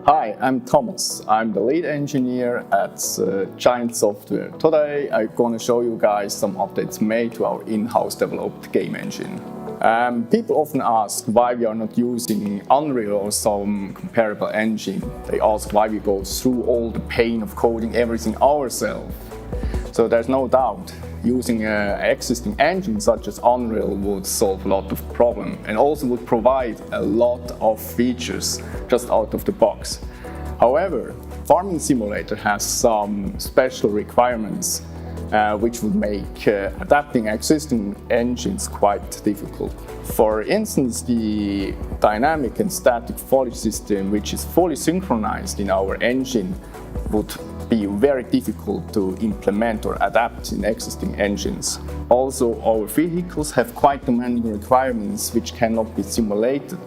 Hi, I'm Thomas. I'm the lead engineer at Giant Software. Today I'm going to show you guys some updates made to our in-house developed game engine. People often ask why we are not using Unreal or some comparable engine. They ask why we go through all the pain of coding everything ourselves. So there's no doubt, using an existing engine such as Unreal would solve a lot of problems and also would provide a lot of features just out of the box. However, Farming Simulator has some special requirements which would make adapting existing engines quite difficult. For instance, the dynamic and static foliage system, which is fully synchronized in our engine, would be very difficult to implement or adapt in existing engines. Also, our vehicles have quite demanding requirements which cannot be simulated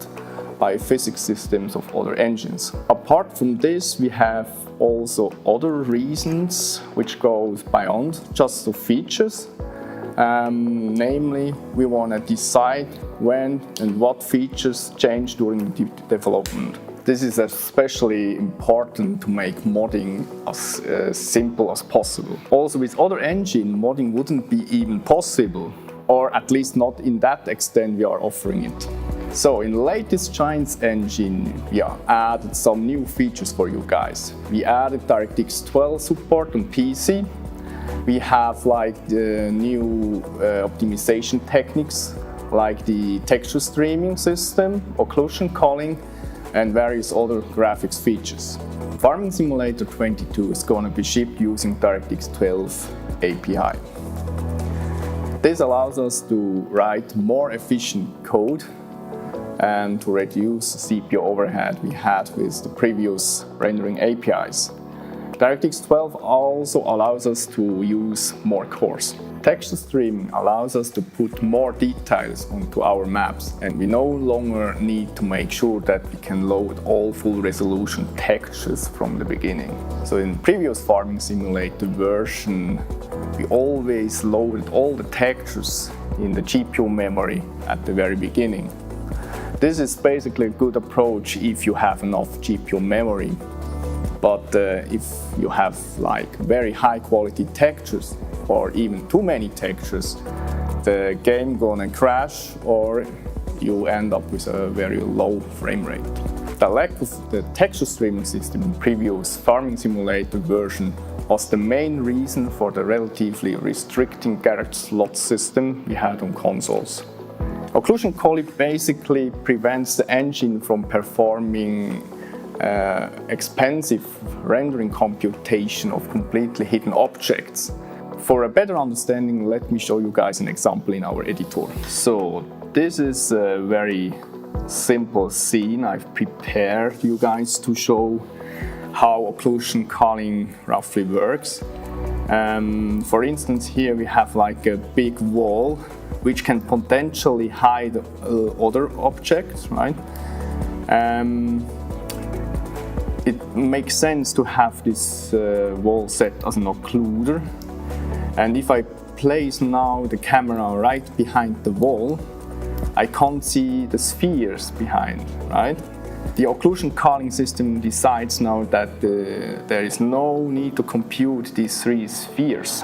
by physics systems of other engines. Apart from this, we have also other reasons which go beyond just the features. Namely, we want to decide when and what features change during the development. This is especially important to make modding as simple as possible. Also, with other engines, modding wouldn't be even possible, or at least not in that extent we are offering it. So in the latest Giant's engine, we added some new features for you guys. We added DirectX 12 support on PC. We have the new optimization techniques like the texture streaming system, occlusion culling, and various other graphics features. Farming Simulator 22 is going to be shipped using DirectX 12 API. This allows us to write more efficient code and to reduce the CPU overhead we had with the previous rendering APIs. DirectX 12 also allows us to use more cores. Texture streaming allows us to put more details onto our maps, and we no longer need to make sure that we can load all full resolution textures from the beginning. So in previous Farming Simulator version, we always loaded all the textures in the GPU memory at the very beginning. This is basically a good approach if you have enough GPU memory. But if you have very high quality textures or even too many textures, the game gonna crash or you end up with a very low frame rate. The lack of the texture streaming system in previous Farming Simulator version was the main reason for the relatively restricting garage slot system we had on consoles. Occlusion culling basically prevents the engine from performing expensive rendering computation of completely hidden objects. For a better understanding, let me show you guys an example in our editor. So this is a very simple scene I've prepared you guys to show how occlusion culling roughly works. For instance, here we have a big wall which can potentially hide other objects, right? It makes sense to have this wall set as an occluder. And if I place now the camera right behind the wall, I can't see the spheres behind, right? The occlusion culling system decides now that there is no need to compute these three spheres.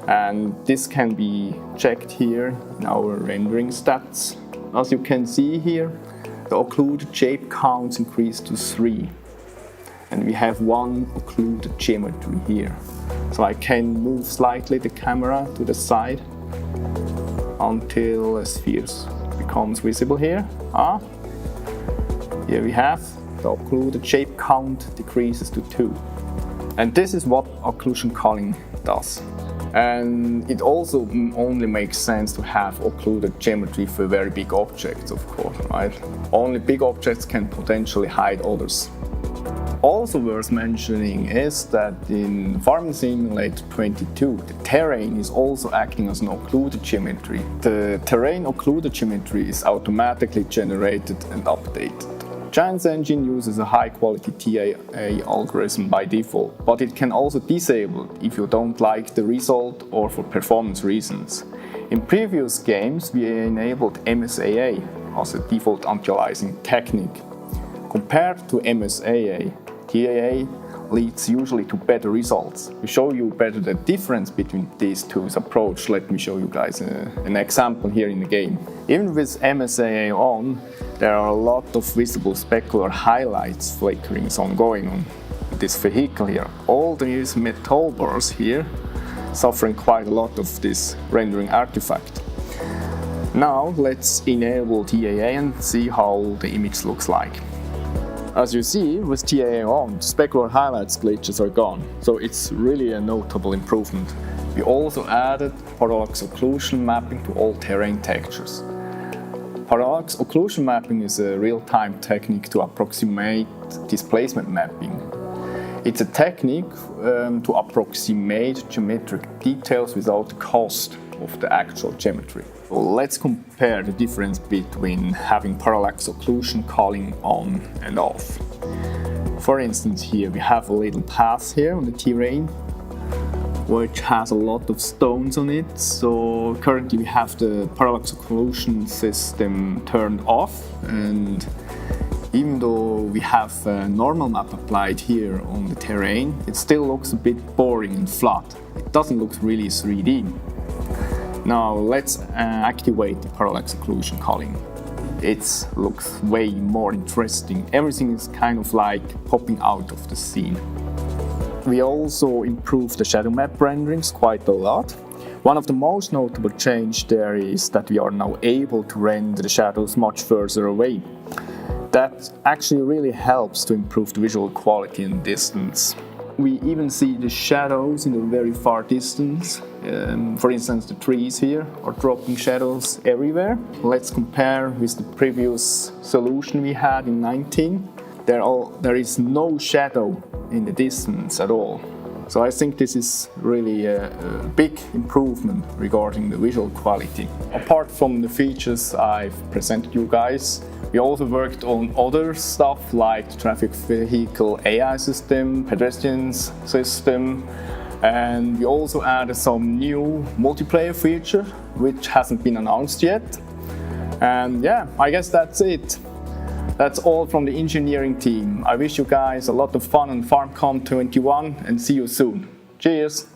And this can be checked here in our rendering stats. As you can see here, the occluded shape counts increase to 3. And we have one occluded geometry here. So I can move slightly the camera to the side until a sphere becomes visible here. Here we have the occluded shape count decreases to 2. And this is what occlusion culling does. And it also only makes sense to have occluded geometry for very big objects, of course, right? Only big objects can potentially hide others. Also worth mentioning is that in Farming Simulator 22, the terrain is also acting as an occluded geometry. The terrain occluded geometry is automatically generated and updated. Giant's engine uses a high-quality TAA algorithm by default, but it can also disable if you don't like the result or for performance reasons. In previous games, we enabled MSAA as a default anti-aliasing technique. Compared to MSAA, TAA leads usually to better results. To show you better the difference between these two approaches, let me show you guys an example here in the game. Even with MSAA on, there are a lot of visible specular highlights flickering ongoing on this vehicle here. All these metal bars here suffering quite a lot of this rendering artifact. Now let's enable TAA and see how the image looks like. As you see, with TAA on, specular highlights glitches are gone, so it's really a notable improvement. We also added parallax occlusion mapping to all terrain textures. Parallax occlusion mapping is a real-time technique to approximate displacement mapping. It's a technique to approximate geometric details without the cost of the actual geometry. So let's compare the difference between having parallax occlusion calling on and off. For instance, here we have a little path here on the terrain which has a lot of stones on it. So currently we have the parallax occlusion system turned off, and even though we have a normal map applied here on the terrain, it still looks a bit boring and flat. It doesn't look really 3D. Now let's activate the parallax occlusion culling. It looks way more interesting. Everything is kind of like popping out of the scene. We also improved the shadow map renderings quite a lot. One of the most notable changes there is that we are now able to render the shadows much further away. That actually really helps to improve the visual quality and distance. We even see the shadows in the very far distance. For instance, the trees here are dropping shadows everywhere. Let's compare with the previous solution we had in 19. There is no shadow in the distance at all. So I think this is really a big improvement regarding the visual quality. Apart from the features I've presented you guys, we also worked on other stuff like the traffic vehicle AI system, pedestrians system, and we also added some new multiplayer feature which hasn't been announced yet. And yeah, I guess that's it. That's all from the engineering team. I wish you guys a lot of fun on FarmCon 21 and see you soon. Cheers!